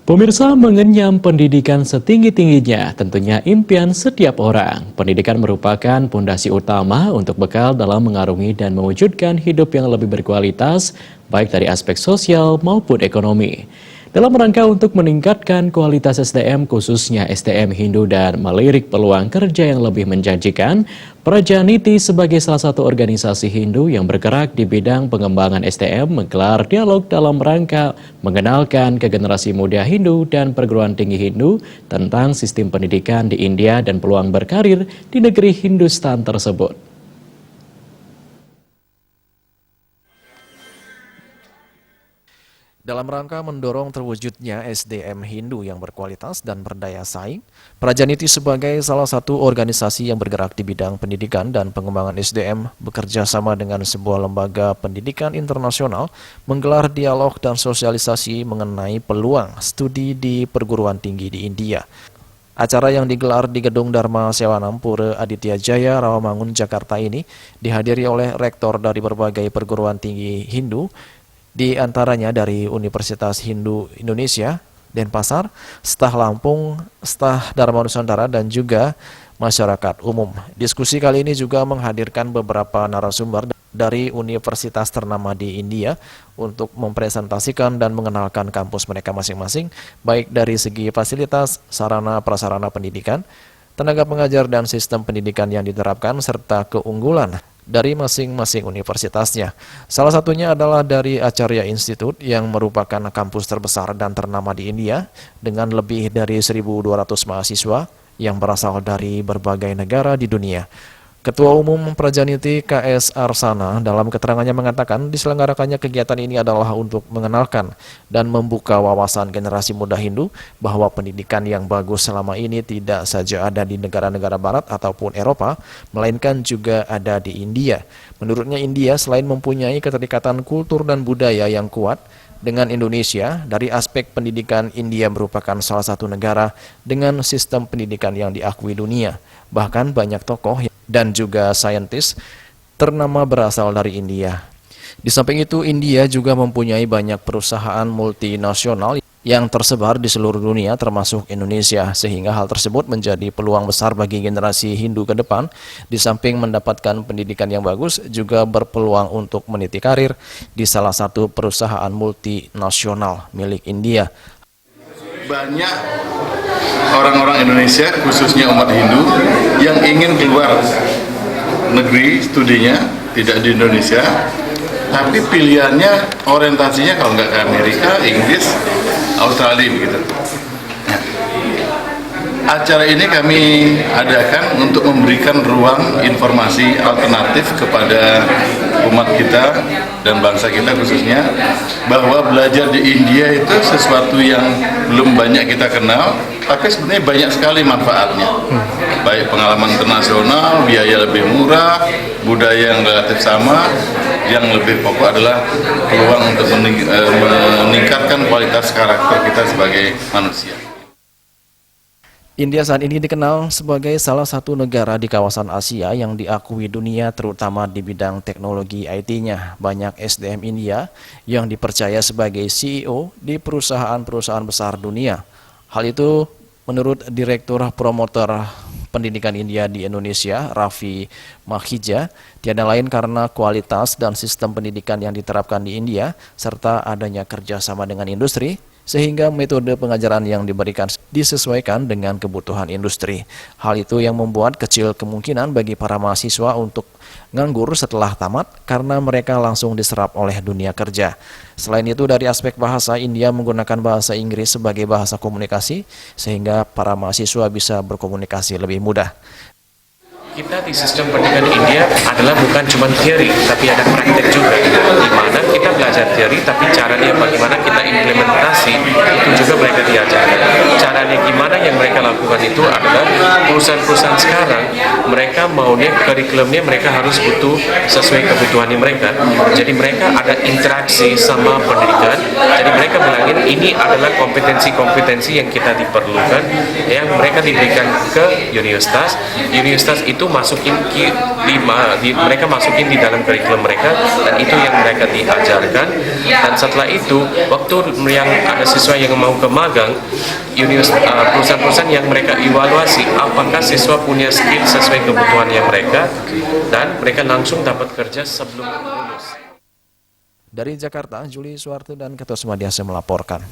Pemirsa, mengenyam pendidikan setinggi-tingginya tentunya impian setiap orang. Pendidikan merupakan pondasi utama untuk bekal dalam mengarungi dan mewujudkan hidup yang lebih berkualitas, baik dari aspek sosial maupun ekonomi. Dalam rangka untuk meningkatkan kualitas SDM, khususnya SDM Hindu dan melirik peluang kerja yang lebih menjanjikan, Prajaniti sebagai salah satu organisasi Hindu yang bergerak di bidang pengembangan SDM menggelar dialog dalam rangka mengenalkan ke generasi muda Hindu dan perguruan tinggi Hindu tentang sistem pendidikan di India dan peluang berkarir di negeri Hindustan tersebut. Dalam rangka mendorong terwujudnya SDM Hindu yang berkualitas dan berdaya saing, Prajaniti sebagai salah satu organisasi yang bergerak di bidang pendidikan dan pengembangan SDM bekerja sama dengan sebuah lembaga pendidikan internasional menggelar dialog dan sosialisasi mengenai peluang studi di perguruan tinggi di India. Acara yang digelar di Gedung Dharma Sewanam Pura Aditya Jaya, Rawamangun, Jakarta ini dihadiri oleh rektor dari berbagai perguruan tinggi Hindu, di antaranya dari Universitas Hindu Indonesia, Denpasar, Staf Lampung, Staf Dharma Nusantara, dan juga masyarakat umum. Diskusi kali ini juga menghadirkan beberapa narasumber dari universitas ternama di India untuk mempresentasikan dan mengenalkan kampus mereka masing-masing, baik dari segi fasilitas, sarana prasarana pendidikan, tenaga pengajar dan sistem pendidikan yang diterapkan, serta keunggulan dari masing-masing universitasnya. Salah satunya adalah dari Acharya Institute yang merupakan kampus terbesar dan ternama di India dengan lebih dari 1.200 mahasiswa yang berasal dari berbagai negara di dunia. Ketua Umum Prajaniti KS Arsana dalam keterangannya mengatakan diselenggarakannya kegiatan ini adalah untuk mengenalkan dan membuka wawasan generasi muda Hindu bahwa pendidikan yang bagus selama ini tidak saja ada di negara-negara barat ataupun Eropa, melainkan juga ada di India. Menurutnya India selain mempunyai keterikatan kultur dan budaya yang kuat dengan Indonesia, dari aspek pendidikan India merupakan salah satu negara dengan sistem pendidikan yang diakui dunia. Bahkan banyak tokoh dan juga saintis ternama berasal dari India. Di samping itu, India juga mempunyai banyak perusahaan multinasional yang tersebar di seluruh dunia termasuk Indonesia, sehingga hal tersebut menjadi peluang besar bagi generasi Hindu ke depan. Di samping mendapatkan pendidikan yang bagus, juga berpeluang untuk meniti karir di salah satu perusahaan multinasional milik India. Banyak orang-orang Indonesia, khususnya umat Hindu, yang ingin keluar negeri studinya, tidak di Indonesia, tapi pilihannya, orientasinya kalau nggak ke Amerika, Inggris, Australia begitu. Nah, acara ini kami adakan untuk memberikan ruang informasi alternatif kepada umat kita dan bangsa kita khususnya, bahwa belajar di India itu sesuatu yang belum banyak kita kenal, tapi sebenarnya banyak sekali manfaatnya. Baik pengalaman internasional, biaya lebih murah, budaya yang relatif sama, yang lebih pokok adalah peluang untuk meningkatkan kualitas karakter kita sebagai manusia. India saat ini dikenal sebagai salah satu negara di kawasan Asia yang diakui dunia terutama di bidang teknologi IT-nya. Banyak SDM India yang dipercaya sebagai CEO di perusahaan-perusahaan besar dunia. Hal itu menurut Direktur Promotor Pendidikan India di Indonesia, Raffi Makhija, tiada lain karena kualitas dan sistem pendidikan yang diterapkan di India, serta adanya kerjasama dengan industri, sehingga metode pengajaran yang diberikan disesuaikan dengan kebutuhan industri. Hal itu yang membuat kecil kemungkinan bagi para mahasiswa untuk nganggur setelah tamat karena mereka langsung diserap oleh dunia kerja. Selain itu, dari aspek bahasa, India menggunakan bahasa Inggris sebagai bahasa komunikasi sehingga para mahasiswa bisa berkomunikasi lebih mudah. Kita di sistem pendidikan India adalah bukan cuma teori, tapi ada praktek juga. Di mana kita belajar teori, tapi caranya bagaimana kita implementasi itu juga mereka diajarkan. Caranya gimana yang mereka lakukan itu adalah perusahaan-perusahaan sekarang mereka maunya kurikulumnya mereka harus butuh sesuai kebutuhannya mereka. Jadi mereka ada interaksi sama pendidikan. Jadi mereka bilangin ini adalah kompetensi-kompetensi yang kita diperlukan, yang mereka diberikan ke universitas. Universitas itu masukin mereka masukin di dalam kurikulum mereka, dan itu yang mereka diajarkan. Dan setelah itu, waktu yang ada siswa yang mau ke magang, perusahaan-perusahaan yang mereka evaluasi apakah siswa punya skill sesuai kebutuhannya mereka, dan mereka langsung dapat kerja sebelum lulus. Dari Jakarta, Juli Suwarto dan Ketua Semadiasa melaporkan.